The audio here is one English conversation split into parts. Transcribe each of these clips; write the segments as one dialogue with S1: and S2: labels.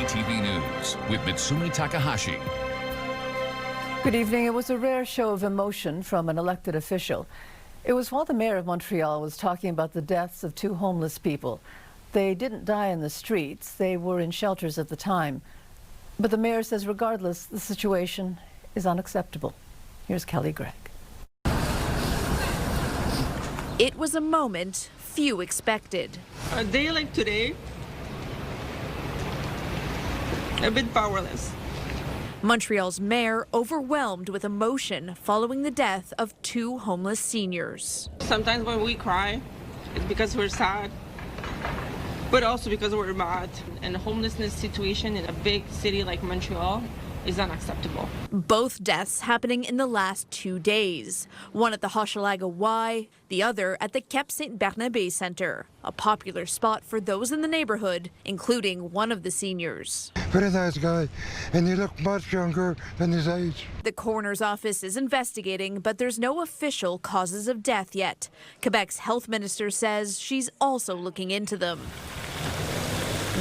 S1: CTV News with Mitsumi Takahashi.
S2: Good evening. It was a rare show of emotion from an elected official. It was while the mayor of Montreal was talking about the deaths of two homeless people. They didn't die in the streets. They were in shelters at the time. But the mayor says regardless, the situation is unacceptable. Here's Kelly Gregg.
S3: It was a moment few expected.
S4: A day like today, a bit powerless.
S3: Montreal's mayor overwhelmed with emotion following the death of two homeless seniors.
S4: Sometimes when we cry, it's because we're sad, but also because we're mad. And the homelessness situation in a big city like Montreal is unacceptable.
S3: Both deaths happening in the last 2 days. One at the Hochelaga Y, the other at the Cap Saint-Barnabé Centre, a popular spot for those in the neighborhood, including one of the seniors.
S5: Very nice guy, and he looked much younger than his age.
S3: The coroner's office is investigating, but there's no official causes of death yet. Quebec's health minister says she's also looking into them.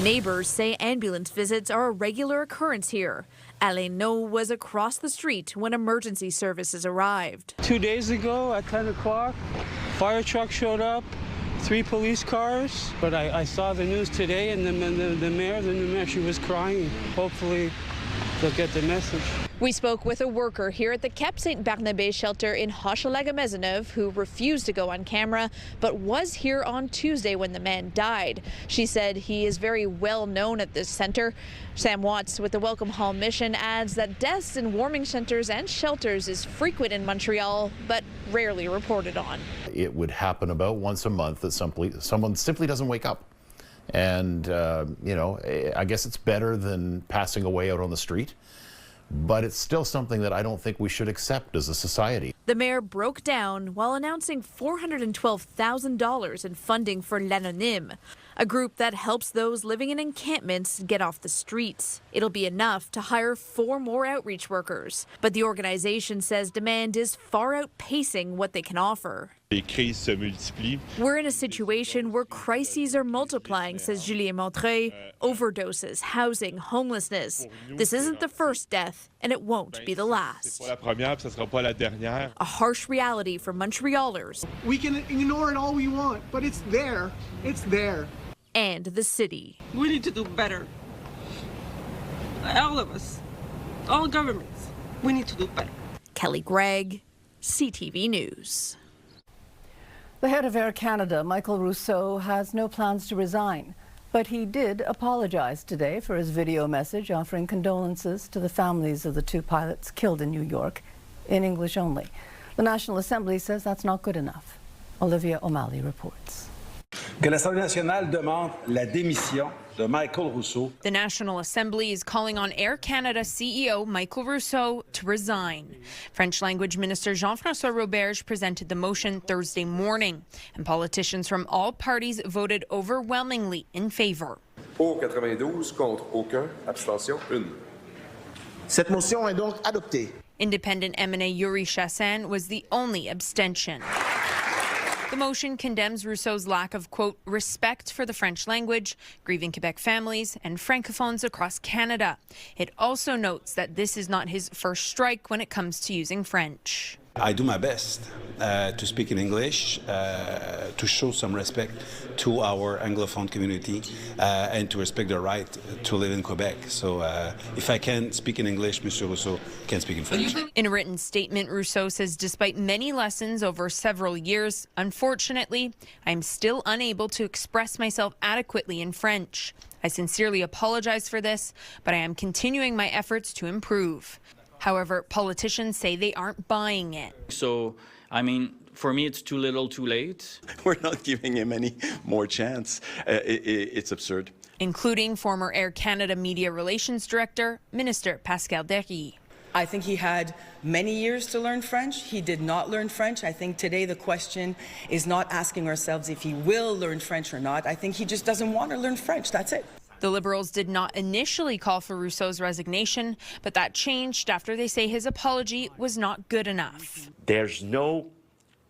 S3: Neighbors say ambulance visits are a regular occurrence here. Alain No was across the street when emergency services arrived.
S6: 2 days ago at 10 o'clock, fire truck showed up, 3 police cars. But I saw the news today, and the new mayor, she was crying. Hopefully they'll get the message.
S3: We spoke with a worker here at the Cap Saint-Barnabé shelter in Hochelaga-Maisonneuve who refused to go on camera, but was here on Tuesday when the man died. She said he is very well known at this center. Sam Watts with the Welcome Hall mission adds that deaths in warming centers and shelters is frequent in Montreal, but rarely reported on.
S7: It would happen about once a month that someone simply doesn't wake up. And, you know, I guess it's better than passing away out on the street. But it's still something that I don't think we should accept as a society.
S3: The mayor broke down while announcing $412,000 in funding for L'Anonyme, a group that helps those living in encampments get off the streets. It'll be enough to hire 4 more outreach workers. But the organization says demand is far outpacing what they can offer. We're in a situation where crises are multiplying, says Julien Montreuil. Overdoses, housing, homelessness. This isn't the first death, and it won't be the last. A harsh reality for Montrealers.
S8: We can ignore it all we want, but it's there. It's there.
S3: And the city.
S4: We need to do better. All of us, all governments, we need to do better.
S3: Kelly Gregg, CTV News.
S2: The head of Air Canada, Michael Rousseau, has no plans to resign. But he did apologize today for his video message offering condolences to the families of the 2 pilots killed in New York, in English only. The National Assembly says that's not good enough. Olivia O'Malley reports.
S9: Que l'Assemblée nationale demande la démission de Michael Rousseau.
S10: The National Assembly is calling on Air Canada CEO Michael Rousseau to resign. French language minister Jean-François Roberge presented the motion Thursday morning, and politicians from all parties voted overwhelmingly in favor.
S11: Pour 92, contre aucun, abstention 1.
S12: Cette motion est donc adoptée.
S10: Independent MNA Yuri Chassin was the only abstention. The motion condemns Rousseau's lack of, quote, respect for the French language, grieving Quebec families, and francophones across Canada. It also notes that this is not his first strike when it comes to using French.
S9: I do my best to speak in English, to show some respect to our Anglophone community, and to respect the right to live in Quebec. So if I can speak in English, Monsieur Rousseau can speak in French.
S10: In a written statement, Rousseau says despite many lessons over several years, unfortunately, I'm still unable to express myself adequately in French. I sincerely apologize for this, but I am continuing my efforts to improve. However, politicians say they aren't buying it.
S13: So, I mean, for me, it's too little, too late.
S14: We're not giving him any more chance. It's absurd.
S10: Including former Air Canada Media Relations Director, Minister Pascal Derry.
S15: I think he had many years to learn French. He did not learn French. I think today the question is not asking ourselves if he will learn French or not. I think he just doesn't want to learn French. That's it.
S10: The Liberals did not initially call for Rousseau's resignation, but that changed after they say his apology was not good enough.
S16: There's no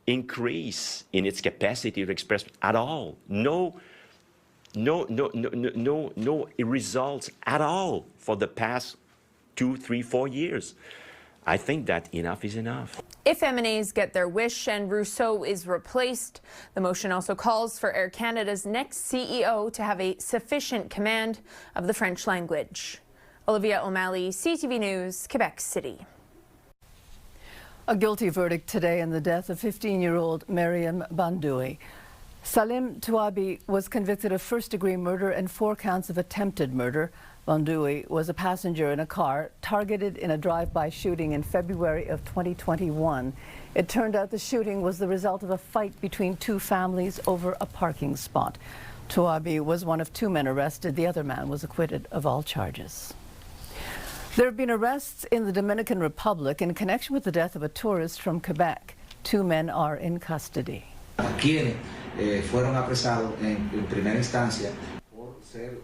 S16: increase in its capacity to express at all. No no results at all for the past 2, 3, 4 years. I think that enough is enough.
S10: If M&As get their wish and Rousseau is replaced, the motion also calls for Air Canada's next CEO to have a sufficient command of the French language. Olivia O'Malley, CTV News, Quebec City.
S2: A guilty verdict today in the death of 15-year-old Mariam Bandoui. Salim Touabi was convicted of first-degree murder and 4 counts of attempted murder. Bandoui was a passenger in a car targeted in a drive-by shooting in February of 2021. It turned out the shooting was the result of a fight between 2 families over a parking spot. Touabi was one of 2 men arrested. The other man was acquitted of all charges. There have been arrests in the Dominican Republic in connection with the death of a tourist from Quebec. 2 men are in custody.
S17: Quienes fueron apresados en primera instancia por ser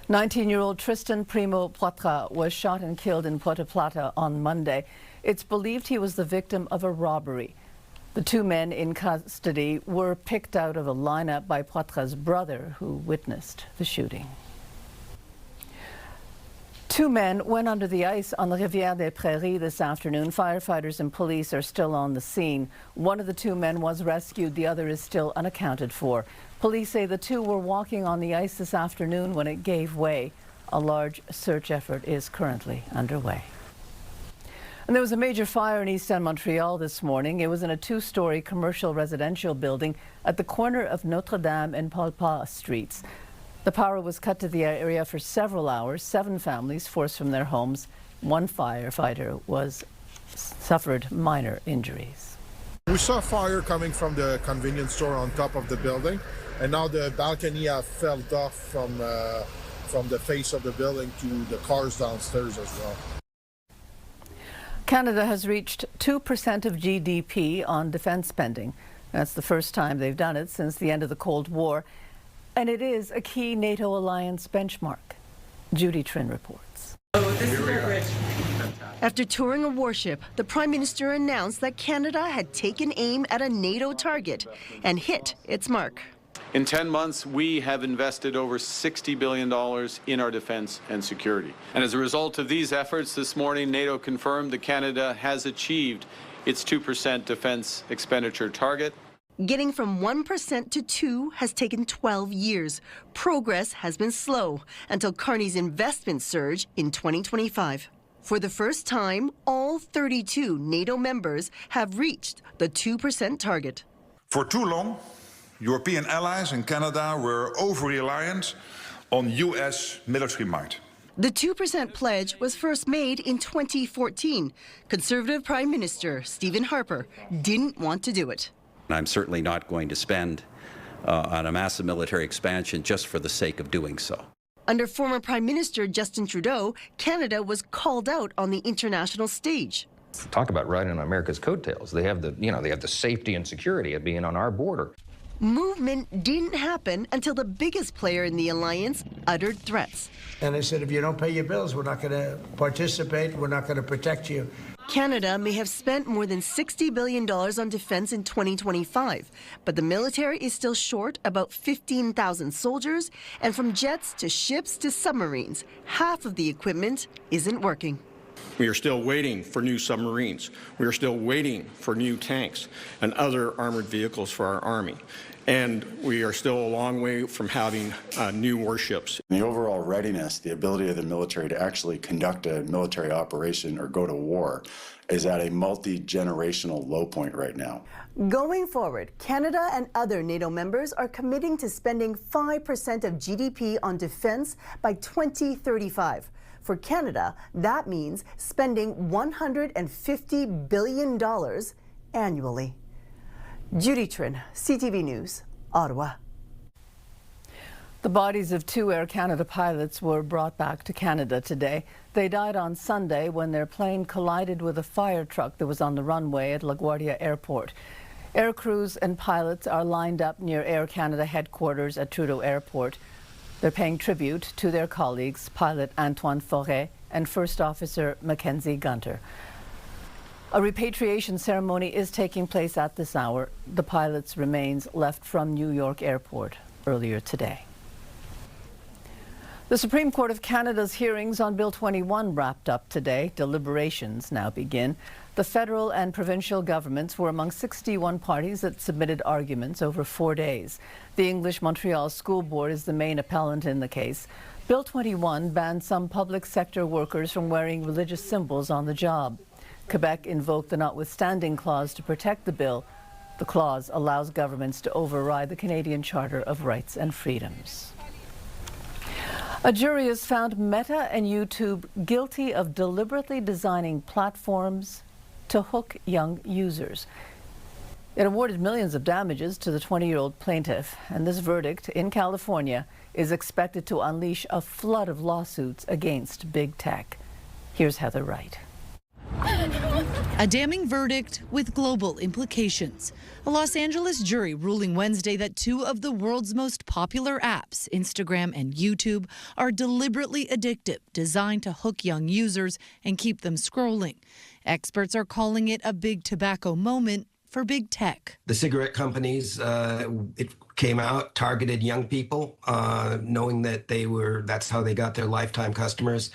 S2: 19-year-old Tristan Primo Poitras was shot and killed in Puerto Plata on Monday. It's believed he was the victim of a robbery. The 2 men in custody were picked out of a lineup by Poitras' brother, who witnessed the shooting. 2 men went under the ice on the Rivière des Prairies this afternoon. Firefighters and police are still on the scene. One of the 2 men was rescued. The other is still unaccounted for. Police say the 2 were walking on the ice this afternoon when it gave way. A large search effort is currently underway. And there was a major fire in East End, Montreal this morning. It was in a 2-story commercial residential building at the corner of Notre Dame and Paul Pas streets. The power was cut to the area for several hours. 7 families forced from their homes. 1 firefighter suffered minor injuries.
S18: We saw fire coming from the convenience store on top of the building, and now the balcony have fell off from the face of the building to the cars downstairs as well. Canada has reached 2% of GDP on defense spending. That's the first time they've done it since the end of the Cold War. And it is a key NATO alliance benchmark. Judy Trin reports.
S19: After touring a warship, the Prime Minister announced that Canada had taken aim at a NATO target and hit its mark.
S20: In 10 months, we have invested over $60 billion in our defense and security. And as a result of these efforts, this morning, NATO confirmed that Canada has achieved its 2% defense expenditure target.
S19: Getting from 1% to 2% has taken 12 years. Progress has been slow until Carney's investment surge in 2025. For the first time, all 32 NATO members have reached the 2% target.
S21: For too long, European allies and Canada were over-reliant on U.S. military might.
S19: The 2% pledge was first made in 2014. Conservative Prime Minister Stephen Harper didn't want to do it.
S22: I'm certainly not going to spend on a massive military expansion just for the sake of doing so.
S19: Under former Prime Minister Justin Trudeau, Canada was called out on the international stage.
S23: Talk about riding on America's coattails. They have the safety and security of being on our border.
S19: Movement didn't happen until the biggest player in the alliance uttered threats.
S24: And they said, if you don't pay your bills, we're not going to participate, we're not going to protect you.
S19: Canada may have spent more than $60 billion on defense in 2025, but the military is still short about 15,000 soldiers, and from jets to ships to submarines, half of the equipment isn't working.
S25: We are still waiting for new submarines. We are still waiting for new tanks and other armored vehicles for our Army. And we are still a long way from having new warships.
S26: The overall readiness, the ability of the military to actually conduct a military operation or go to war is at a multi-generational low point right now.
S19: Going forward, Canada and other NATO members are committing to spending 5% of GDP on defense by 2035. For Canada, that means spending $150 billion annually. Judy Trin, CTV News, Ottawa.
S2: The bodies of 2 Air Canada pilots were brought back to Canada today. They died on Sunday when their plane collided with a fire truck that was on the runway at LaGuardia Airport. Air crews and pilots are lined up near Air Canada headquarters at Trudeau Airport. They're paying tribute to their colleagues, pilot Antoine Forêt and First Officer Mackenzie Gunter. A repatriation ceremony is taking place at this hour. The pilot's remains left from New York Airport earlier today. The Supreme Court of Canada's hearings on Bill 21 wrapped up today. Deliberations now begin. The federal and provincial governments were among 61 parties that submitted arguments over 4 days. The English Montreal School Board is the main appellant in the case. Bill 21 banned some public sector workers from wearing religious symbols on the job. Quebec invoked the notwithstanding clause to protect the bill. The clause allows governments to override the Canadian Charter of Rights and Freedoms. A jury has found Meta and YouTube guilty of deliberately designing platforms to hook young users. It awarded millions of damages to the 20-year-old plaintiff, and this verdict in California is expected to unleash a flood of lawsuits against big tech. Here's Heather Wright.
S1: A damning verdict with global implications. A Los Angeles jury ruling Wednesday that two of the world's most popular apps, Instagram and YouTube, are deliberately addictive, designed to hook young users and keep them scrolling. Experts are calling it a big tobacco moment for big tech.
S4: The cigarette companies, it came out, targeted young people, knowing that that's how they got their lifetime customers.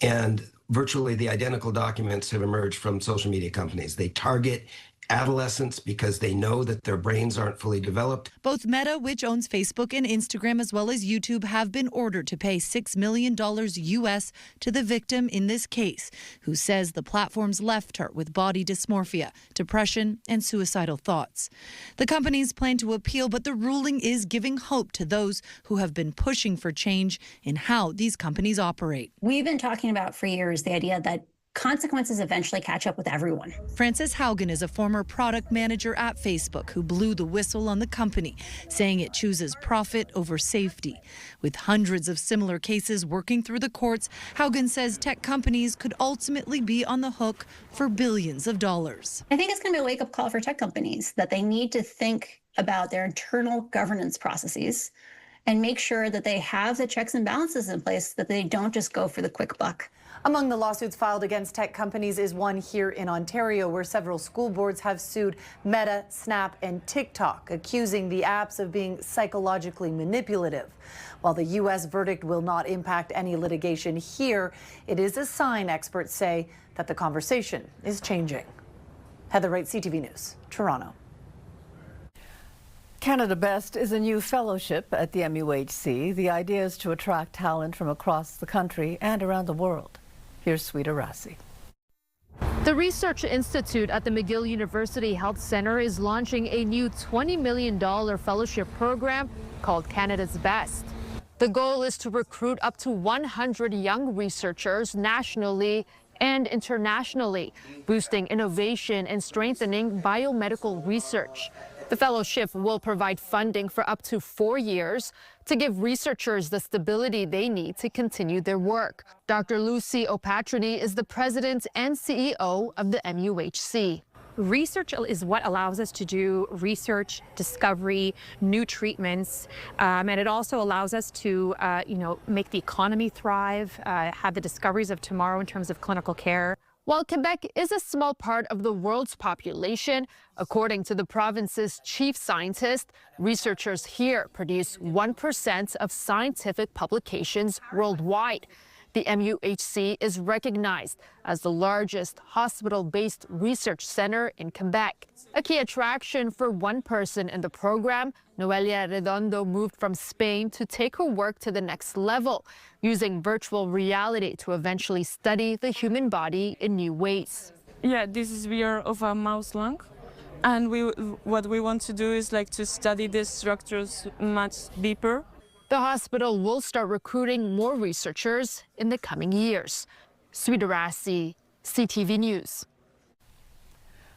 S4: And virtually the identical documents have emerged from social media companies. They target adolescents because they know that their brains aren't fully developed.
S1: Both Meta, which owns Facebook and Instagram, as well as YouTube, have been ordered to pay $6 million US to the victim in this case, who says the platforms left her with body dysmorphia, depression, and suicidal thoughts. The companies plan to appeal, but the ruling is giving hope to those who have been pushing for change in how these companies operate.
S5: We've been talking about for years the idea that consequences eventually catch up with everyone.
S1: Frances Haugen is a former product manager at Facebook who blew the whistle on the company, saying it chooses profit over safety. With hundreds of similar cases working through the courts, Haugen says tech companies could ultimately be on the hook for billions of dollars.
S5: I think it's going to be a wake-up call for tech companies that they need to think about their internal governance processes and make sure that they have the checks and balances in place, that they don't just go for the quick buck.
S6: Among the lawsuits filed against tech companies is one here in Ontario, where several school boards have sued Meta, Snap, and TikTok, accusing the apps of being psychologically manipulative. While the U.S. verdict will not impact any litigation here, it is a sign, experts say, that the conversation is changing. Heather Wright, CTV News, Toronto.
S2: Canada Best is a new fellowship at the MUHC. The idea is to attract talent from across the country and around the world. Here's Sweeta Rassi.
S7: The Research Institute at the McGill University Health Centre is launching a new $20 million fellowship program called Canada's Best. The goal is to recruit up to 100 young researchers nationally and internationally, boosting innovation and strengthening biomedical research. The fellowship will provide funding for up to 4 years to give researchers the stability they need to continue their work. Dr. Lucy Opatrany is the president and CEO of the MUHC.
S8: Research is what allows us to do research, discovery, new treatments, and it also allows us to, make the economy thrive, have the discoveries of tomorrow in terms of clinical care.
S7: While Quebec is a small part of the world's population, according to the province's chief scientist, researchers here produce 1% of scientific publications worldwide. The MUHC is recognized as the largest hospital-based research center in Quebec. A key attraction for one person in the program, Noelia Redondo moved from Spain to take her work to the next level, using virtual reality to eventually study the human body in new ways.
S27: Yeah, this is VR of a mouse lung. And what we want to do is to study these structures much deeper.
S7: The hospital will start recruiting more researchers in the coming years. Sweeta Rassi, CTV News.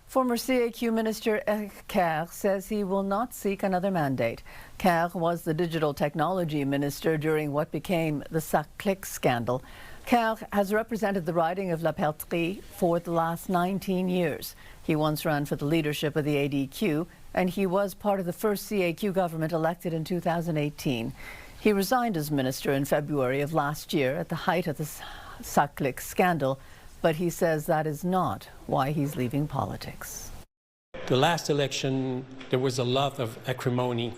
S2: Former CAQ Minister Eric Kerr says he will not seek another mandate. Kerr was the digital technology minister during what became the Sac-Clic scandal. Kerr has represented the riding of La Peltrie for the last 19 years. He once ran for the leadership of the ADQ, and he was part of the first CAQ government elected in 2018. He resigned as minister in February of last year at the height of the Sac-Clic scandal, but he says that is not why he's leaving politics.
S28: The last election, there was a lot of acrimony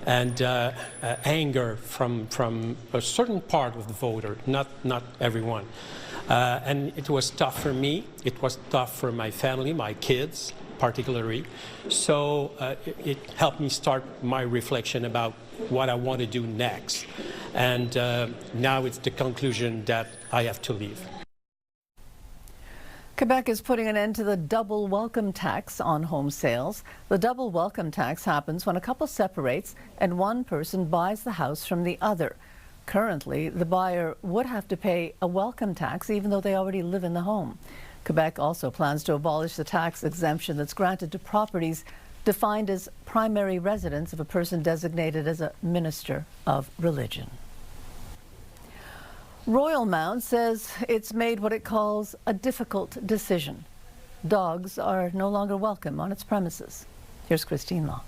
S3: and anger from a certain part of the voter, not everyone. And it was tough for me. It was tough for my family, my kids particularly. So it helped me start my reflection about what I want to do next. And now it's the conclusion that I have to leave.
S18: Quebec is putting an end to the double welcome tax on home sales. The double welcome tax happens when a couple separates and one person buys the house from the other. Currently, the buyer would have to pay a welcome tax even though they already live in the home. Quebec also plans to abolish the tax exemption that's granted to properties defined as primary residence of a person designated as a minister of religion. Royal Mount says it's made what it calls a difficult decision. Dogs are no longer welcome on its premises. Here's Christine Long.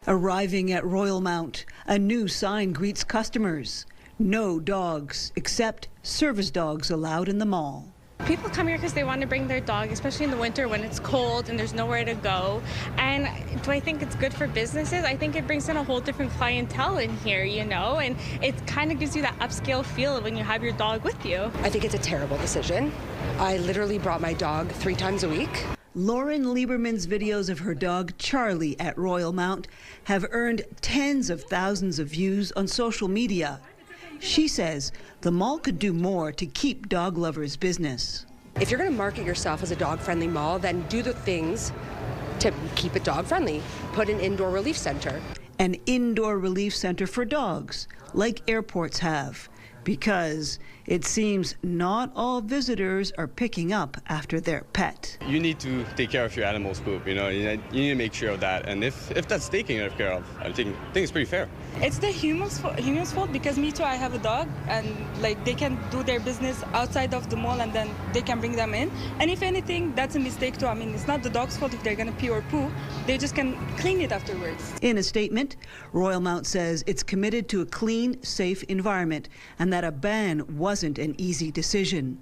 S9: Arriving at Royal Mount, a new sign greets customers. No dogs, except service dogs allowed in the mall.
S11: People come here because they want to bring their dog, especially in the winter when it's cold and there's nowhere to go. And do I think it's good for businesses? I think it brings in a whole different clientele in here, you know, and it kind of gives you that upscale feel when you have your dog with you.
S12: I think it's a terrible decision. I literally brought my dog 3 times a week.
S9: Lauren Lieberman's videos of her dog Charlie at Royal Mount have earned tens of thousands of views on social media. She says the mall could do more to keep dog lovers' business.
S12: If you're going to market yourself as a dog-friendly mall, then do the things to keep it dog-friendly. Put an indoor relief center.
S9: An indoor relief center for dogs, like airports have, because it seems not all visitors are picking up after their pet.
S13: You need to take care of your animal's poop, you know, you need to make sure of that. And if that's taken care of, I think it's pretty fair.
S27: It's the humans' fault because me too, I have a dog, and like they can do their business outside of the mall and then they can bring them in. And if anything, that's a mistake too. I mean, it's not the dog's fault if they're gonna pee or poo. They just can clean it afterwards.
S9: In a statement, Royal Mount says it's committed to a clean, safe environment and that a ban wasn't an easy decision.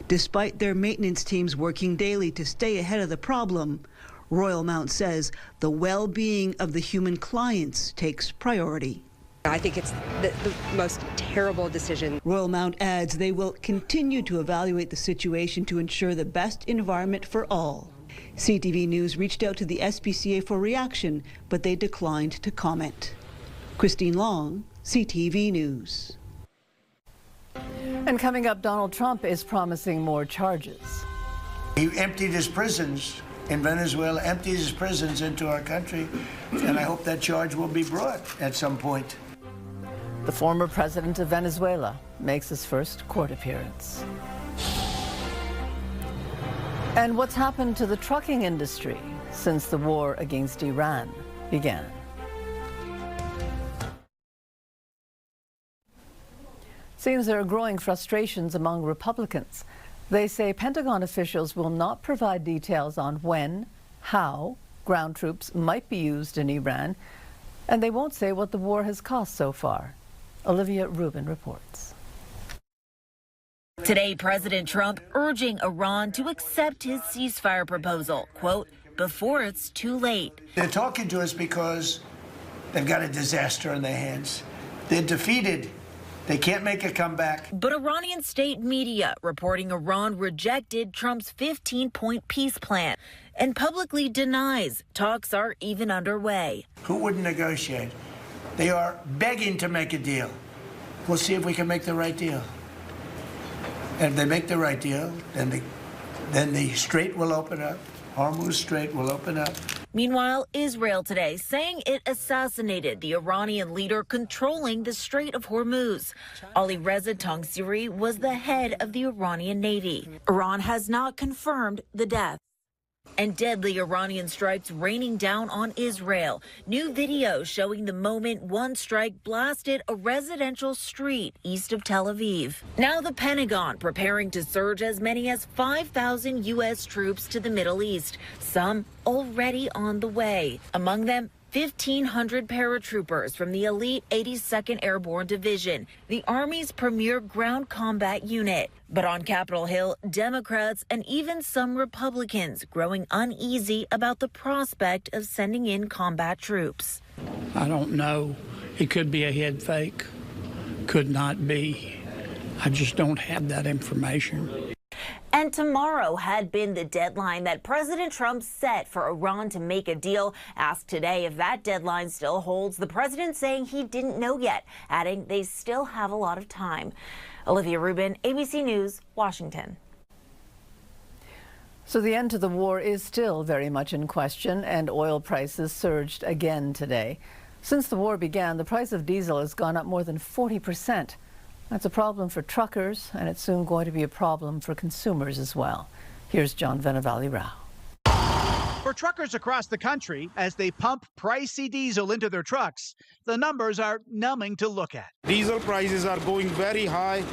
S9: Despite their maintenance teams working daily to stay ahead of the problem, Royal Mount says the well-being of the human clients takes priority.
S12: I think it's the most terrible decision.
S9: Royal Mount adds they will continue to evaluate the situation to ensure the best environment for all. CTV News reached out to the SPCA for reaction, but they declined to comment. Christine Long, CTV News.
S18: And coming up, Donald Trump is promising more charges.
S24: He emptied his prisons in Venezuela, emptied his prisons into our country, and I hope that charge will be brought at some point.
S18: The former president of Venezuela makes his first court appearance. And what's happened to the trucking industry since the war against Iran began? Seems there are growing frustrations among Republicans. They say Pentagon officials will not provide details on when, how ground troops might be used in Iran, and they won't say what the war has cost so far. Olivia Rubin reports.
S14: Today, President Trump urging Iran to accept his ceasefire proposal, quote, before it's too late.
S24: They're talking to us because they've got a disaster on their hands. They're defeated. They can't make a comeback.
S14: But Iranian state media reporting Iran rejected Trump's 15-point peace plan and publicly denies talks are even underway.
S24: Who wouldn't negotiate? They are begging to make a deal. We'll see if we can make the right deal. And if they make the right deal, then the strait will open up. Hormuz Strait will open up.
S14: Meanwhile, Israel today saying it assassinated the Iranian leader controlling the Strait of Hormuz. Ali Reza Tangsiri was the head of the Iranian Navy. Iran has not confirmed the death. And deadly Iranian strikes raining down on Israel. New video showing the moment one strike blasted a residential street east of Tel Aviv. Now the Pentagon preparing to surge as many as 5,000 U.S. troops to the Middle East, some already on the way. Among them, 1,500 paratroopers from the elite 82nd Airborne Division, the Army's premier ground combat unit. But on Capitol Hill, Democrats and even some Republicans growing uneasy about the prospect of sending in combat troops.
S10: I don't know. It could be a head fake, could not be. I just don't have that information.
S14: And tomorrow had been the deadline that President Trump set for Iran to make a deal. Asked today if that deadline still holds, the president saying he didn't know yet, adding they still have a lot of time. Olivia Rubin, ABC News, Washington.
S2: So the end to the war is still very much in question, and oil prices surged again today. Since the war began, the price of diesel has gone up more than 40%. That's a problem for truckers, and it's soon going to be a problem for consumers as well. Here's John Venavali Rao.
S15: For truckers across the country, as they pump pricey diesel into their trucks, the numbers are numbing to look at.
S16: Diesel prices are going very high.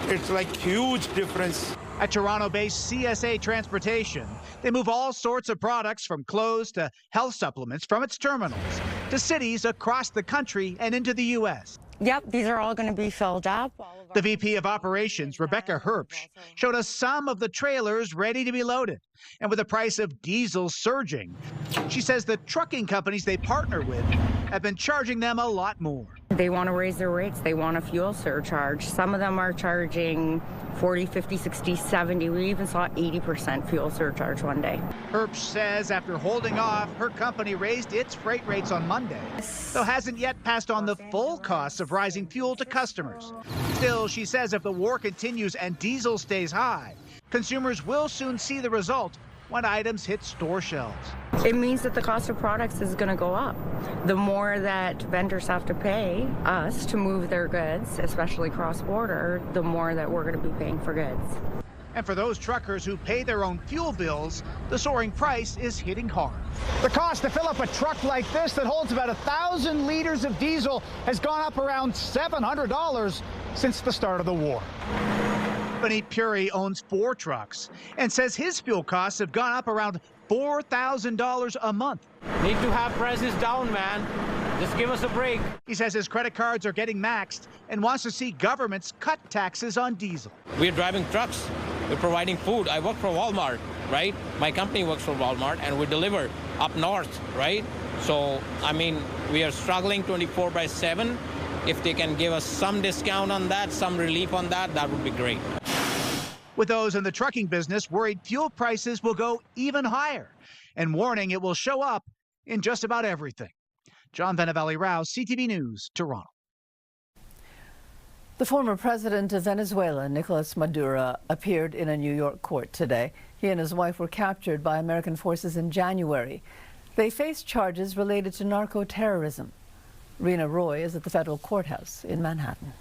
S16: It's like huge difference.
S15: At Toronto-based CSA Transportation, they move all sorts of products from clothes to health supplements from its terminals to cities across the country and into the U.S.
S17: Yep, these are all going to be filled up.
S15: The VP of Operations, Rebecca Herbsch, showed us some of the trailers ready to be loaded. And with the price of diesel surging, she says the trucking companies they partner with have been charging them a lot more.
S17: They want to raise their rates. They want a fuel surcharge. Some of them are charging 40, 50, 60, 70. We even saw 80% fuel surcharge one day.
S15: Herbsch says after holding off, her company raised its freight rates on Monday, though hasn't yet passed on the full costs of rising fuel to customers. Still, she says if the war continues and diesel stays high, consumers will soon see the result when items hit store shelves.
S17: It means that the cost of products is going to go up. The more that vendors have to pay us to move their goods, especially cross-border, the more that we're going to be paying for goods.
S15: And for those truckers who pay their own fuel bills, the soaring price is hitting hard. The cost to fill up a truck like this that holds about 1,000 liters of diesel has gone up around $700 since the start of the war. Benit Puri owns 4 trucks and says his fuel costs have gone up around $4,000 a month.
S20: Need to have prices down, man. Just give us a break.
S15: He says his credit cards are getting maxed and wants to see governments cut taxes on diesel.
S20: We're driving trucks. We're providing food. I work for Walmart, right? My company works for Walmart, and we deliver up north, right? So, I mean, we are struggling 24/7. If they can give us some discount on that, some relief on that, that would be great.
S15: With those in the trucking business worried fuel prices will go even higher and warning it will show up in just about everything. John Venavali Rao, CTV News, Toronto.
S2: The former president of Venezuela, Nicolas Maduro, appeared in a New York court today. He and his wife were captured by American forces in January. They face charges related to narco-terrorism. Rena Roy is at the federal courthouse in Manhattan.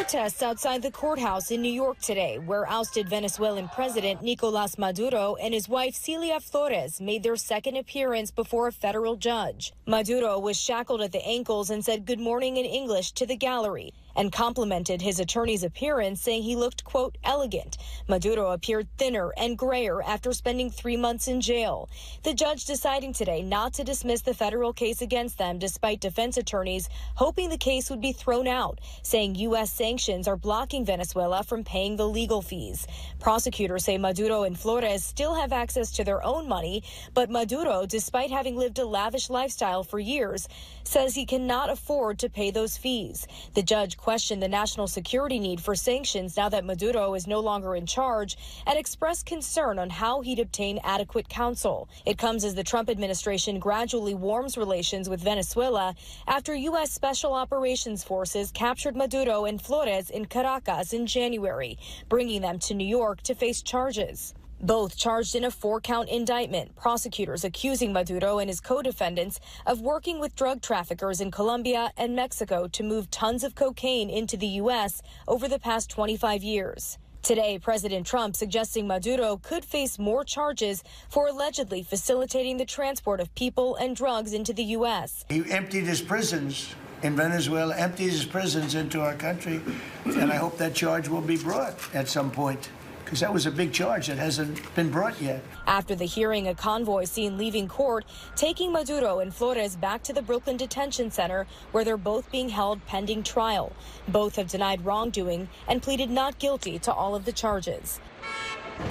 S21: Protests outside the courthouse in New York today, where ousted Venezuelan President Nicolas Maduro and his wife Celia Flores made their second appearance before a federal judge. Maduro was shackled at the ankles and said good morning in English to the gallery and complimented his attorney's appearance, saying he looked, quote, elegant. Maduro appeared thinner and grayer after spending 3 months in jail. The judge deciding today not to dismiss the federal case against them, despite defense attorneys hoping the case would be thrown out, saying U.S. sanctions are blocking Venezuela from paying the legal fees. Prosecutors say Maduro and Flores still have access to their own money, but Maduro, despite having lived a lavish lifestyle for years, says he cannot afford to pay those fees. The judge questioned the national security need for sanctions now that Maduro is no longer in charge and expressed concern on how he'd obtain adequate counsel. It comes as the Trump administration gradually warms relations with Venezuela after U.S. Special Operations Forces captured Maduro and Flores in Caracas in January, bringing them to New York to face charges. Both charged in a 4-count indictment, prosecutors accusing Maduro and his co-defendants of working with drug traffickers in Colombia and Mexico to move tons of cocaine into the U.S. over the past 25 years. Today, President Trump suggesting Maduro could face more charges for allegedly facilitating the transport of people and drugs into the U.S.
S24: He emptied his prisons in Venezuela, emptied his prisons into our country, and I hope that charge will be brought at some point. because that was a big charge that hasn't been brought yet.
S21: After the hearing, a convoy seen leaving court, taking Maduro and Flores back to the Brooklyn Detention Center, where they're both being held pending trial. Both have denied wrongdoing and pleaded not guilty to all of the charges.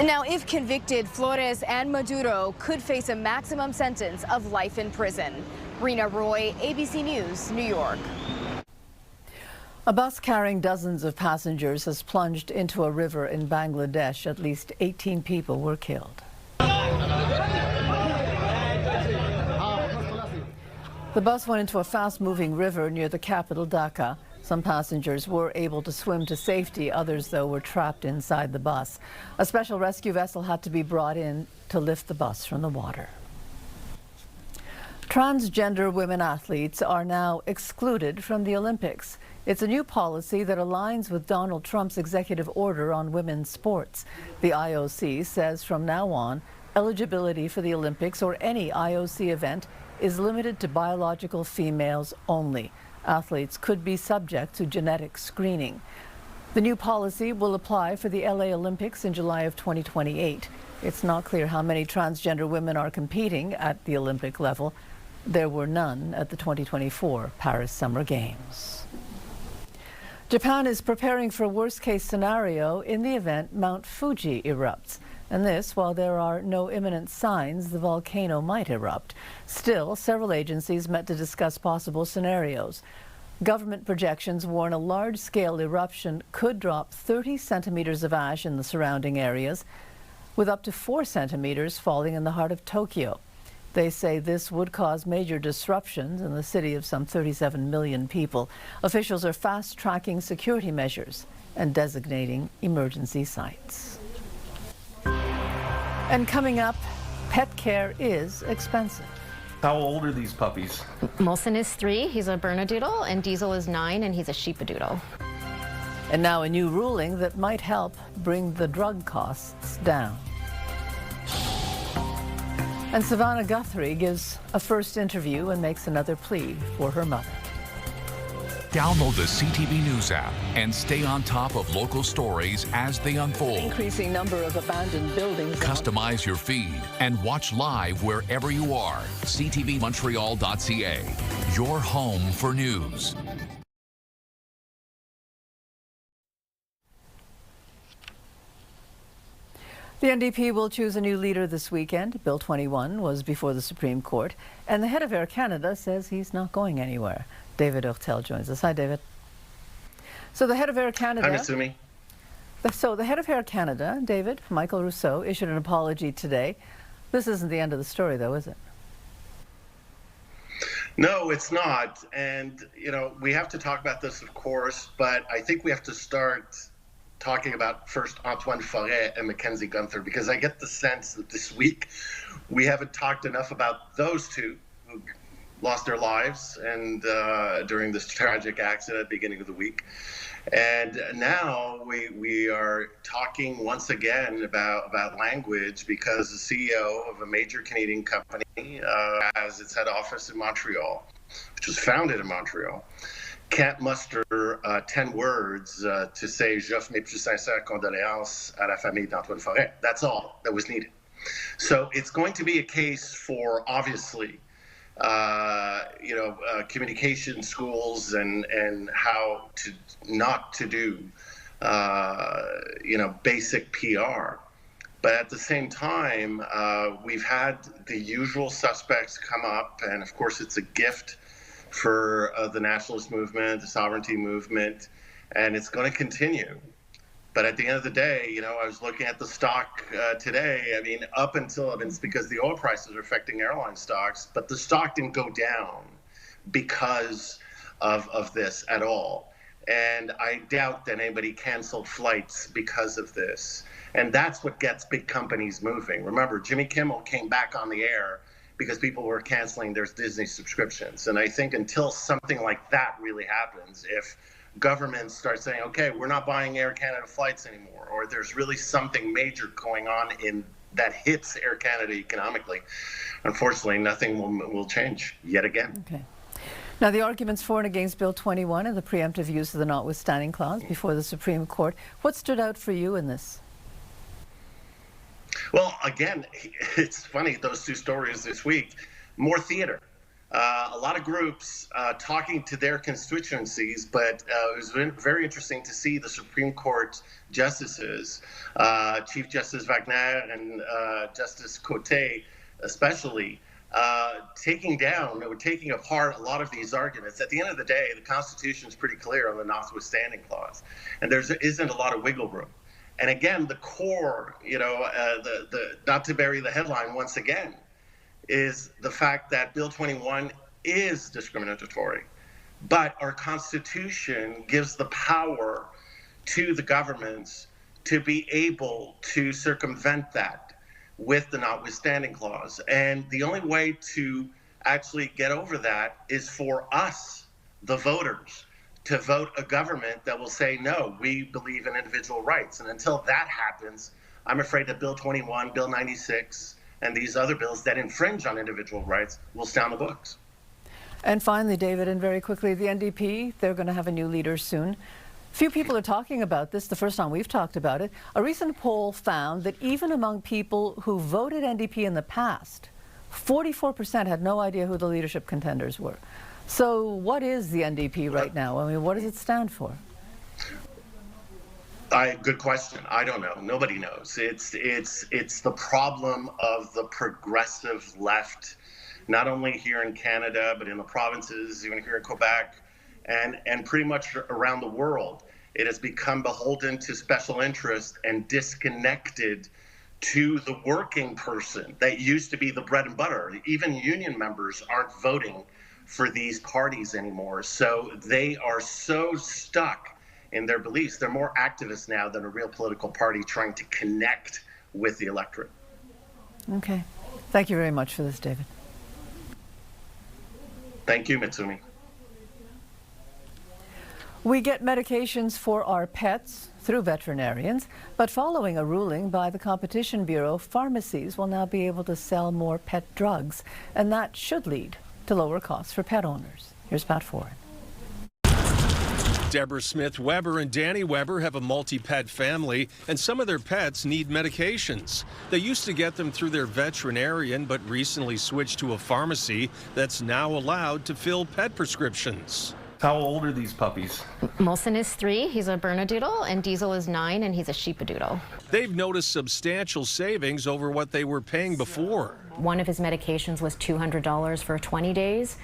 S1: Now, if convicted, Flores and Maduro could face a maximum sentence of life in prison. Rena Roy, ABC News, New York.
S2: A bus carrying dozens of passengers has plunged into a river in Bangladesh. At least 18 people were killed. The bus went into a fast-moving river near the capital, Dhaka. Some passengers were able to swim to safety. Others, though, were trapped inside the bus. A special rescue vessel had to be brought in to lift the bus from the water. Transgender women athletes are now excluded from the Olympics. It's a new policy that aligns with Donald Trump's executive order on women's sports. The IOC says from now on, eligibility for the Olympics or any IOC event is limited to biological females only. Athletes could be subject to genetic screening. The new policy will apply for the LA Olympics in July of 2028. It's not clear how many transgender women are competing at the Olympic level. There were none at the 2024 Paris Summer Games. Japan is preparing for a worst-case scenario in the event Mount Fuji erupts. And this, while there are no imminent signs the volcano might erupt. Still, several agencies met to discuss possible scenarios. Government projections warn a large-scale eruption could drop 30 centimeters of ash in the surrounding areas, with up to 4 centimeters falling in the heart of Tokyo. They say this would cause major disruptions in the city of some 37 million people. Officials are fast-tracking security measures and designating emergency sites. And coming up, pet care is expensive.
S4: How old are these puppies?
S19: Molson is 3, he's a Bernedoodle, and Diesel is 9, and he's a Sheepadoodle.
S2: And now a new ruling that might help bring the drug costs down. And Savannah Guthrie gives a first interview and makes another plea for her mother.
S22: Download the CTV News app and stay on top of local stories as they unfold.
S2: Increasing number of abandoned buildings.
S22: Customize your feed and watch live wherever you are. CTVMontreal.ca, your home for news.
S2: The NDP will choose a new leader this weekend. Bill 21 was before the Supreme Court, and the head of Air Canada says he's not going anywhere. David Urtel joins us. Hi, David. So the head of Air Canada...
S23: Hi, Ms. Sumi.
S2: So the head of Air Canada, David, Michael Rousseau, issued an apology today. This isn't the end of the story, though, is it?
S23: No, it's not. And, you know, we have to talk about this, of course, but I think we have to start talking about first Antoine Forêt and Mackenzie Gunther, because I get the sense that this week we haven't talked enough about those two who lost their lives and during this tragic accident at the beginning of the week. And now we are talking once again about language, because the CEO of a major Canadian company has its head office in Montreal, which was founded in Montreal, can't muster 10 words to say "J'offre mes plus sincères condoléances à la famille d'Antoine Forêt." That's all that was needed. So it's going to be a case for, obviously, communication schools and how to not to do, basic PR. But at the same time, we've had the usual suspects come up, and of course it's a gift for the nationalist movement, the sovereignty movement, and it's going to continue. But at the end of the day, I was looking at the stock today. I mean, up until, it's because the oil prices are affecting airline stocks, but the stock didn't go down because of this at all. And I doubt that anybody canceled flights because of this. And that's what gets big companies moving. Remember, Jimmy Kimmel came back on the air because people were canceling their Disney subscriptions. And I think until something like that really happens, if governments start saying, okay, we're not buying Air Canada flights anymore, or there's really something major going on in that hits Air Canada economically, unfortunately, nothing will change yet again.
S2: Okay. Now, the arguments for and against Bill 21 and the preemptive use of the notwithstanding clause before the Supreme Court, what stood out for you in this?
S23: Well, again, it's funny, those two stories this week, more theater. A lot of groups talking to their constituencies, but it was very interesting to see the Supreme Court justices, Chief Justice Wagner and Justice Cote especially, taking apart a lot of these arguments. At the end of the day, the Constitution is pretty clear on the notwithstanding clause, and there isn't a lot of wiggle room. And again, the core, not to bury the headline once again, is the fact that Bill 21 is discriminatory, but our Constitution gives the power to the governments to be able to circumvent that with the notwithstanding clause. And the only way to actually get over that is for us, the voters, to vote a government that will say, no, we believe in individual rights. And until that happens, I'm afraid that Bill 21, Bill 96, and these other bills that infringe on individual rights will stay on the books.
S2: And finally, David, and very quickly, the NDP, they're going to have a new leader soon. Few people are talking about this, the first time we've talked about it. A recent poll found that even among people who voted NDP in the past, 44% had no idea who the leadership contenders were. So what is the NDP right now? I mean, what does it stand for?
S23: Good question. I don't know. Nobody knows. It's the problem of the progressive left, not only here in Canada, but in the provinces, even here in Quebec, and pretty much around the world. It has become beholden to special interest and disconnected to the working person that used to be the bread and butter. Even union members aren't voting for these parties anymore. So they are so stuck in their beliefs. They're more activists now than a real political party trying to connect with the electorate.
S2: Okay. Thank you very much for this, David.
S23: Thank you, Mitsumi.
S2: We get medications for our pets through veterinarians, but following a ruling by the Competition Bureau, pharmacies will now be able to sell more pet drugs, and that should lead to lower costs for pet owners. Here's Pat Foran.
S3: Deborah Smith-Weber and Danny Weber have a multi-pet family, and some of their pets need medications. They used to get them through their veterinarian, but recently switched to a pharmacy that's now allowed to fill pet prescriptions.
S4: How old are these puppies?
S19: Molson is 3, he's a Bernedoodle, and Diesel is 9, and he's a Sheepadoodle.
S3: They've noticed substantial savings over what they were paying before.
S19: One of his medications was $200 for 20 days,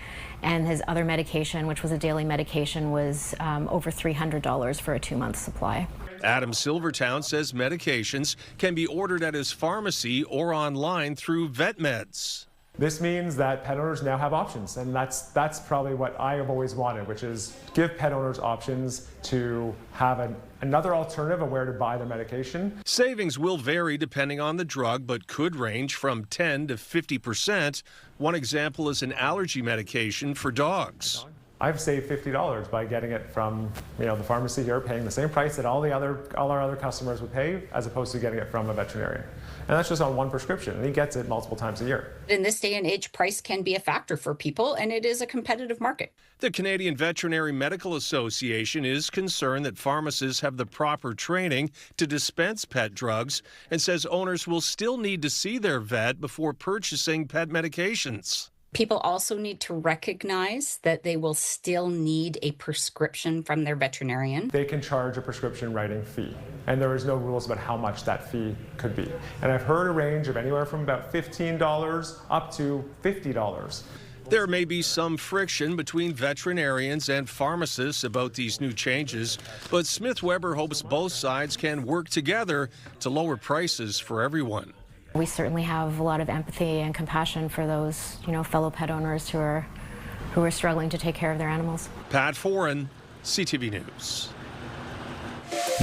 S19: and his other medication, which was a daily medication, was over $300 for a 2-month supply.
S3: Adam Silvertown says medications can be ordered at his pharmacy or online through VetMeds.
S5: This means that pet owners now have options, and that's probably what I have always wanted, which is give pet owners options to have another alternative of where to buy their medication.
S3: Savings will vary depending on the drug, but could range from 10 to 50%. One example is an allergy medication for dogs.
S5: I've saved $50 by getting it from the pharmacy here, paying the same price that all our other customers would pay, as opposed to getting it from a veterinarian. And that's just on one prescription, and he gets it multiple times a year.
S6: In this day and age, price can be a factor for people, and it is a competitive market.
S3: The Canadian Veterinary Medical Association is concerned that pharmacists have the proper training to dispense pet drugs, and says owners will still need to see their vet before purchasing pet medications.
S6: People also need to recognize that they will still need a prescription from their veterinarian.
S5: They can charge a prescription writing fee, and there is no rules about how much that fee could be. And I've heard a range of anywhere from about $15 up to $50.
S3: There may be some friction between veterinarians and pharmacists about these new changes, but Smith-Weber hopes both sides can work together to lower prices for everyone.
S19: We certainly have a lot of empathy and compassion for those, fellow pet owners who are struggling to take care of their animals.
S3: Pat Foran, CTV News.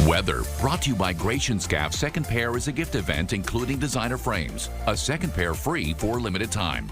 S22: Weather brought to you by Gratian Scaff. Second pair is a gift event including designer frames. A second pair free for a limited time.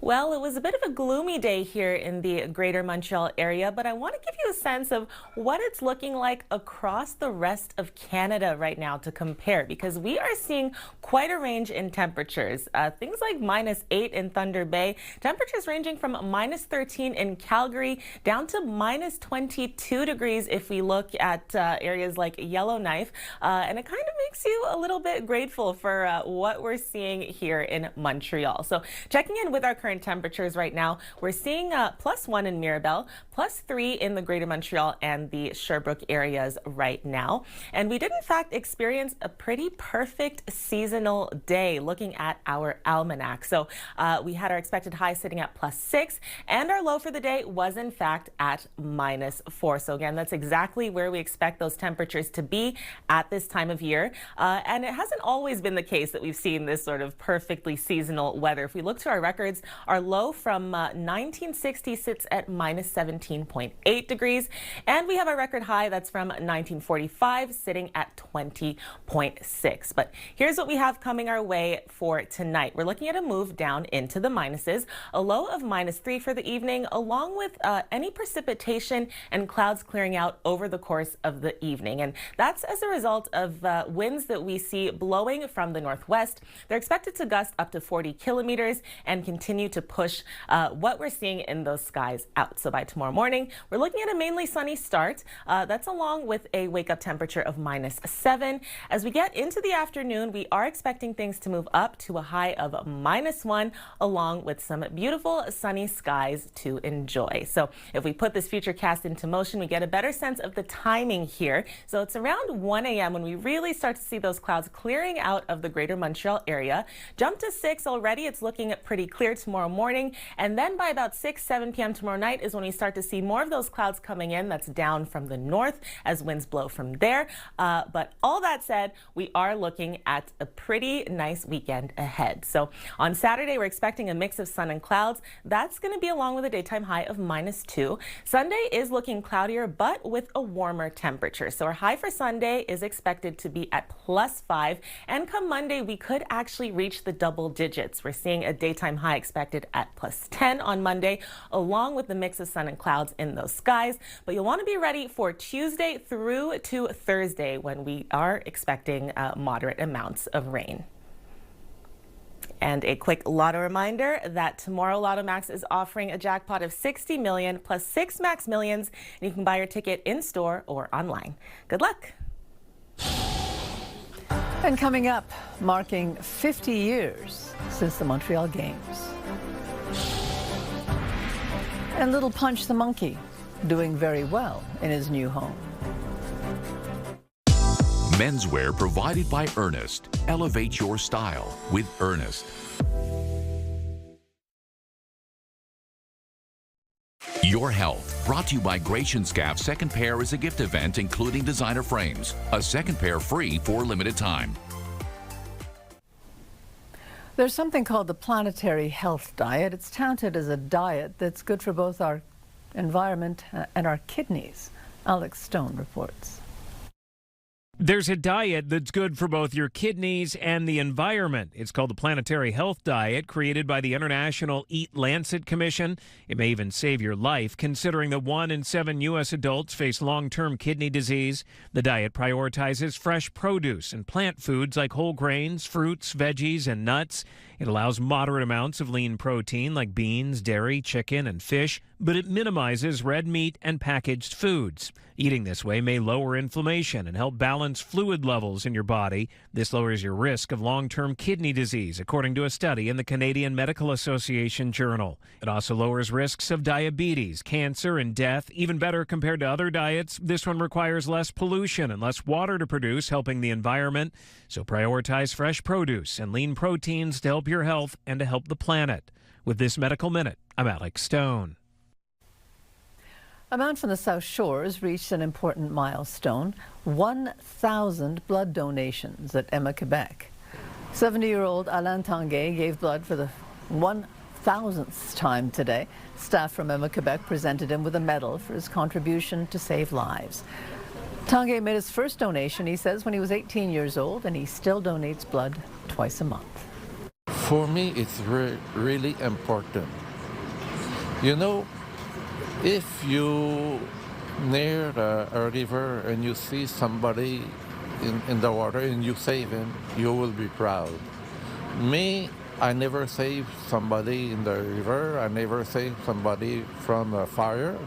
S7: Well, it was a bit of a gloomy day here in the greater Montreal area, but I want to give you a sense of what it's looking like across the rest of Canada right now to compare, because we are seeing quite a range in temperatures. Things like -8 in Thunder Bay, temperatures ranging from -13 in Calgary down to -22 degrees if we look at areas like Yellowknife, and it kind of makes you a little bit grateful for what we're seeing here in Montreal. So checking in with our current temperatures right now, we're seeing +1 in Mirabel, +3 in the greater Montreal and the Sherbrooke areas right now. And we did in fact experience a pretty perfect seasonal day looking at our almanac. So we had our expected high sitting at +6, and our low for the day was in fact at -4. So again, that's exactly where we expect those temperatures to be at this time of year. And it hasn't always been the case that we've seen this sort of perfectly seasonal weather. If we look to our records, our low from 1960 sits at -17.8 degrees, and we have a record high that's from 1945 sitting at 20.6. But here's what we have coming our way for tonight. We're looking at a move down into the minuses, a low of -3 for the evening, along with any precipitation and clouds clearing out over the course of the evening. And that's as a result of winds that we see blowing from the northwest. They're expected to gust up to 40 kilometers and continue to push what we're seeing in those skies out. So by tomorrow morning, we're looking at a mainly sunny start. That's along with a wake-up temperature of -7. As we get into the afternoon, we are expecting things to move up to a high of -1, along with some beautiful sunny skies to enjoy. So if we put this future cast into motion, we get a better sense of the timing here. So it's around 1 a.m. when we really start to see those clouds clearing out of the greater Montreal area. Jump to 6 already. It's looking pretty clear tomorrow morning. And then by about 7 p.m. tomorrow night is when we start to see more of those clouds coming in. That's down from the north as winds blow from there. But all that said, we are looking at a pretty nice weekend ahead. So on Saturday, we're expecting a mix of sun and clouds. That's going to be along with a daytime high of -2. Sunday is looking cloudier, but with a warmer temperature. So our high for Sunday is expected to be at +5. And come Monday, we could actually reach the double digits. We're seeing a daytime high expected at +10 on Monday, along with the mix of sun and clouds in those skies. But you'll want to be ready for Tuesday through to Thursday, when we are expecting moderate amounts of rain. And a quick lotto reminder that tomorrow Lotto Max is offering a jackpot of $60 million plus 6 Max Millions, and you can buy your ticket in store or online. Good luck.
S2: And coming up, marking 50 years since the Montreal Games. And Little Punch the Monkey doing very well in his new home.
S22: Menswear provided by Ernest. Elevate your style with Ernest. Your Health, brought to you by Gratianscap's second pair is a gift event including designer frames. A second pair free for a limited time.
S2: There's something called the planetary health diet. It's touted as a diet that's good for both our environment and our kidneys. Alex Stone reports.
S8: There's a diet that's good for both your kidneys and the environment. It's called the Planetary Health Diet, created by the International Eat Lancet Commission. It may even save your life, considering that 1 in 7 U.S. adults face long-term kidney disease. The diet prioritizes fresh produce and plant foods like whole grains, fruits, veggies, and nuts. It allows moderate amounts of lean protein like beans, dairy, chicken, and fish, but it minimizes red meat and packaged foods. Eating this way may lower inflammation and help balance fluid levels in your body. This lowers your risk of long-term kidney disease, according to a study in the Canadian Medical Association Journal. It also lowers risks of diabetes, cancer, and death. Even better compared to other diets, this one requires less pollution and less water to produce, helping the environment. So prioritize fresh produce and lean proteins to help your health and to help the planet. With this Medical Minute, I'm Alex Stone.
S2: A man from the South Shores reached an important milestone, 1,000 blood donations at Emma, Quebec. 70-year-old Alain Tanguay gave blood for the 1,000th time today. Staff from Emma, Quebec presented him with a medal for his contribution to save lives. Tanguay made his first donation, he says, when he was 18 years old, and he still donates blood twice a month.
S9: For me, it's really important. You know, if you near a river and you see somebody in the water and you save him, you will be proud. Me, I never saved somebody in the river. I never saved somebody from a fire.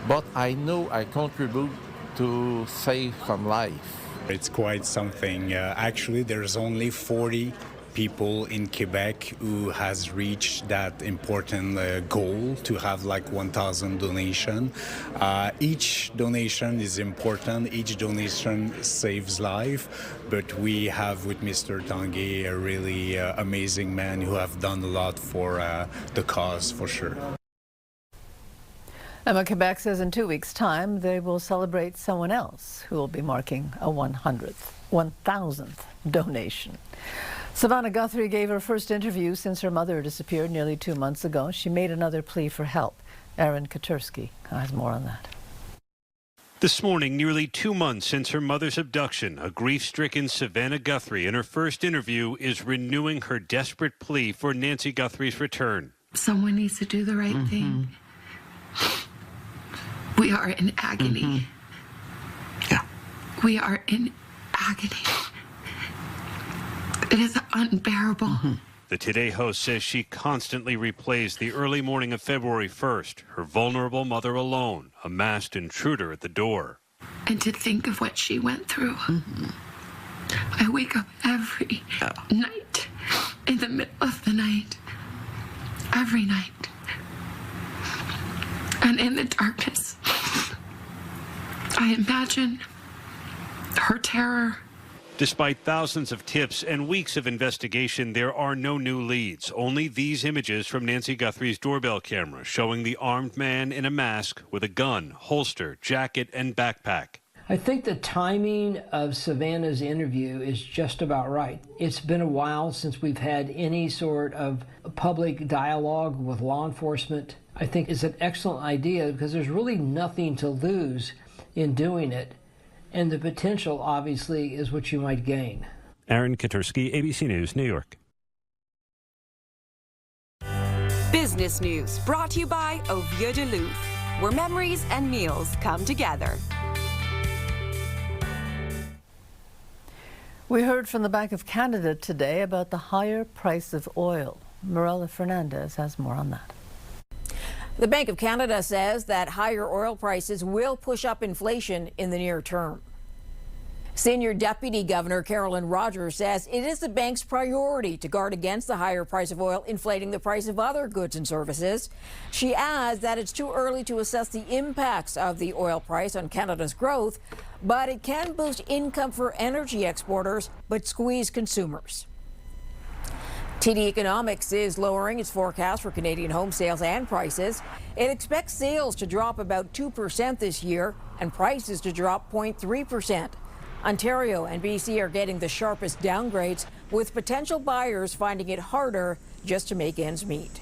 S9: But I know I contribute to save some life.
S11: It's quite something. Actually, there's only 40 people in Quebec who has reached that important goal to have like 1,000 donation. Each donation is important. Each donation saves life. But we have with Mr. Tanguay a really amazing man who have done a lot for the cause for sure.
S2: Quebec says in 2 weeks' time they will celebrate someone else who will be marking a 1,000th donation. Savannah Guthrie gave her first interview since her mother disappeared nearly 2 months ago. She made another plea for help. Aaron Katersky has more on that.
S12: This morning, nearly 2 months since her mother's abduction, a grief-stricken Savannah Guthrie in her first interview is renewing her desperate plea for Nancy Guthrie's return.
S13: Someone needs to do the right thing. We are in agony. We are in agony. It is unbearable.
S12: The Today host says she constantly replays the early morning of February 1st, her vulnerable mother alone, a masked intruder at the door.
S13: And to think of what she went through. I wake up every night, in the middle of the night, every night. And in the darkness, I imagine her terror.
S12: Despite thousands of tips and weeks of investigation, there are no new leads. Only these images from Nancy Guthrie's doorbell camera showing the armed man in a mask with a gun, holster, jacket, and backpack.
S25: I think the timing of Savannah's interview is just about right. It's been a while since we've had any sort of public dialogue with law enforcement. I think it's an excellent idea because there's really nothing to lose in doing it. And the potential, obviously, is what you might gain.
S12: Aaron Katersky, ABC News, New York.
S26: Business News brought to you by Au Vieux de Louvre, where memories and meals come together.
S2: We heard from the Bank of Canada today about the higher price of oil. Mirella Fernandez has more on that.
S27: The Bank of Canada says that higher oil prices will push up inflation in the near term. Senior Deputy Governor Carolyn Rogers says it is the bank's priority to guard against the higher price of oil inflating the price of other goods and services. She adds that it's too early to assess the impacts of the oil price on Canada's growth, but it can boost income for energy exporters but squeeze consumers. TD Economics is lowering its forecast for Canadian home sales and prices. It expects sales to drop about 2% this year and prices to drop 0.3%. Ontario and BC are getting the sharpest downgrades, with potential buyers finding it harder just to make ends meet.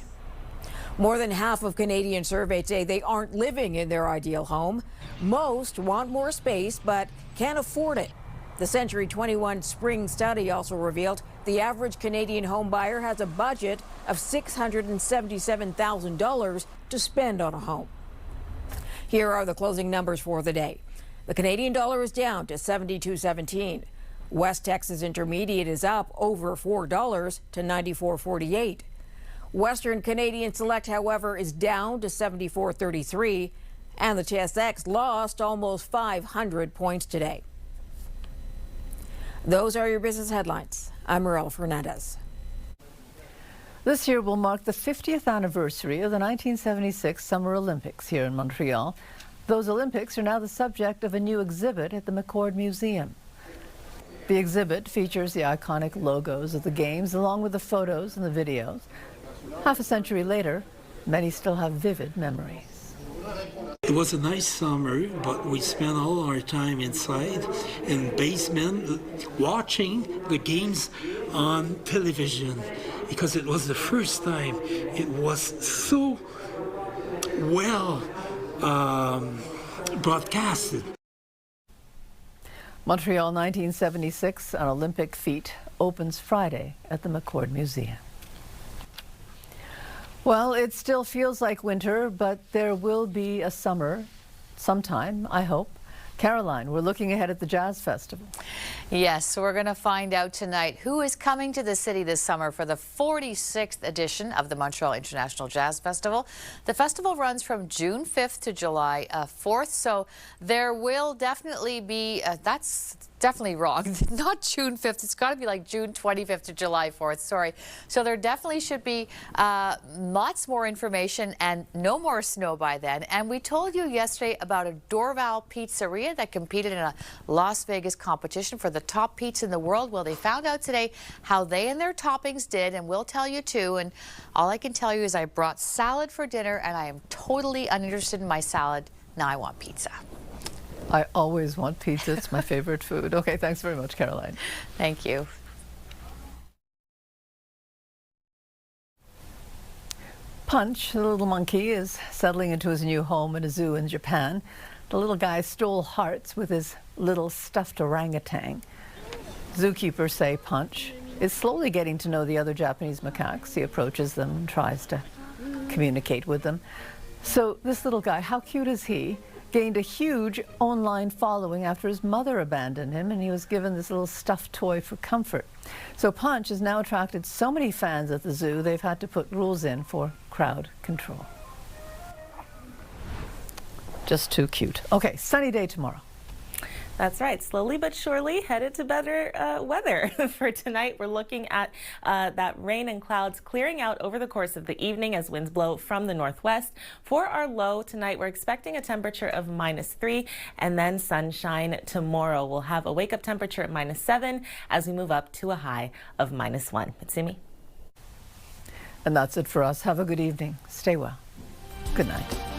S27: More than half of Canadians surveyed say they aren't living in their ideal home. Most want more space but can't afford it. The Century 21 spring study also revealed the average Canadian home buyer has a budget of $677,000 to spend on a home. Here are the closing numbers for the day. The Canadian dollar is down to 72.17. West Texas Intermediate is up over $4 to 94.48. Western Canadian Select, however, is down to 74.33, and the TSX lost almost 500 points today. Those are your business headlines. I'm Mirella Fernandez.
S2: This year will mark the 50th anniversary of the 1976 Summer Olympics here in Montreal. Those Olympics are now the subject of a new exhibit at the McCord Museum. The exhibit features the iconic logos of the Games along with the photos and the videos. Half a century later, many still have vivid memories.
S28: It was a nice summer, but we spent all our time inside in the basement watching the games on television because it was the first time it was so well broadcasted.
S2: Montreal 1976, an Olympic feat, opens Friday at the McCord Museum. Well, it still feels like winter, but there will be a summer sometime, I hope. Caroline, we're looking ahead at the Jazz Festival.
S10: Yes, so we're going to find out tonight who is coming to the city this summer for the 46th edition of the Montreal International Jazz Festival. The festival runs from June 5th to July 4th, so there will definitely be, that's definitely wrong, not June 5th, it's got to be like June 25th to July 4th, sorry. So there definitely should be lots more information and no more snow by then. And we told you yesterday about a Dorval pizzeria that competed in a Las Vegas competition for the top pizza in the world. Well, they found out today how they and their toppings did, and we'll tell you too. And all I can tell you is I brought salad for dinner, and I am totally uninterested in my salad. Now I want pizza.
S2: I always want pizza. It's my favorite food. Okay, thanks very much, Caroline.
S10: Thank you.
S2: Punch, the little monkey, is settling into his new home in a zoo in Japan. The little guy stole hearts with his little stuffed orangutan. Zookeepers say Punch is slowly getting to know the other Japanese macaques. He approaches them and tries to communicate with them. So this little guy, how cute is he? Gained a huge online following after his mother abandoned him, and he was given this little stuffed toy for comfort. So Punch has now attracted so many fans at the zoo, they've had to put rules in for crowd control. Just too cute. Okay, sunny day tomorrow.
S7: That's right. Slowly but surely headed to better weather. For tonight, we're looking at that rain and clouds clearing out over the course of the evening as winds blow from the northwest. For our low tonight, we're expecting a temperature of -3 and then sunshine tomorrow. We'll have a wake-up temperature at -7 as we move up to a high of -1. Mitsumi?
S2: And that's it for us. Have a good evening. Stay well. Good night.